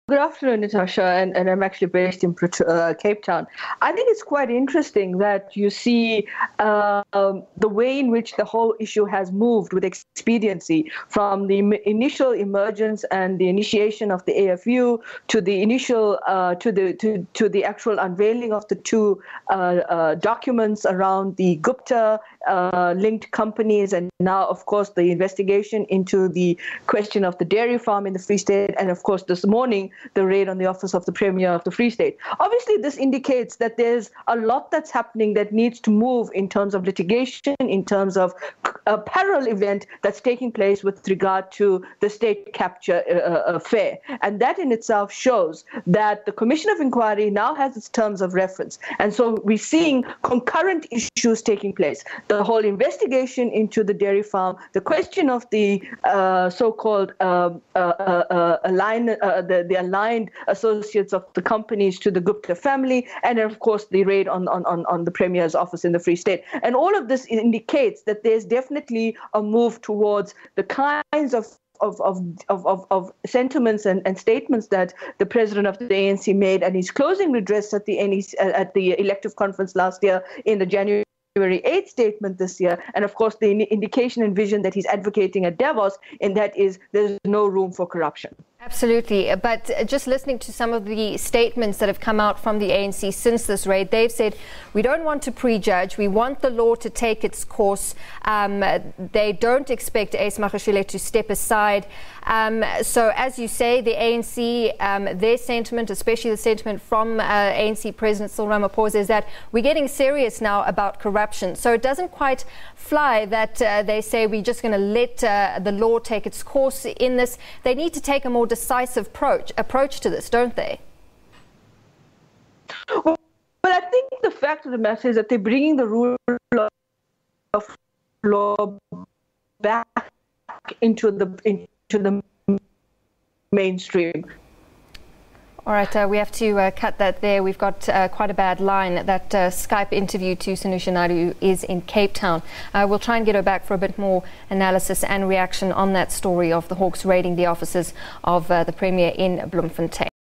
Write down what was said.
Good afternoon, Natasha, and I'm actually based in Cape Town. I think it's quite interesting that you see the way in which the whole issue has moved with expediency from the initial emergence and the initiation of the AFU to the initial to the actual unveiling of the two documents around the Gupta linked companies, and now, of course, the investigation into the question of the dairy farm in the Free State, and of course, this morning, the raid on the office of the Premier of the Free State. Obviously, this indicates that there's a lot that's happening that needs to move in terms of litigation, in terms of a parallel event that's taking place with regard to the state capture affair. And that in itself shows that the Commission of Inquiry now has its terms of reference. And so we're seeing concurrent issues taking place. The whole investigation into the dairy farm, the question of the so-called aligned associates of the companies to the Gupta family, and of course the raid on the Premier's office in the Free State. And all of this indicates that there's definitely a move towards the kinds of sentiments and statements that the president of the ANC made at his closing address at the elective conference last year in the January 8th statement this year, and of course the indication and vision that he's advocating at Davos, and that is there's no room for corruption. Absolutely. But just listening to some of the statements that have come out from the ANC since this raid, they've said, we don't want to prejudge. We want the law to take its course. They don't expect Ace Magashule to step aside. So as you say, the ANC, their sentiment, especially the sentiment from ANC President Cyril Ramaphosa, is that we're getting serious now about corruption. So it doesn't quite fly that they say we're just going to let the law take its course in this. They need to take a more decisive approach to this, don't they? Well, I think the fact of the matter is that they're bringing the rule of law back into the mainstream. All right, we have to cut that there. We've got quite a bad line. That Skype interview to Sanusha Naidu is in Cape Town. We'll try and get her back for a bit more analysis and reaction on that story of the Hawks raiding the offices of the Premier in Bloemfontein.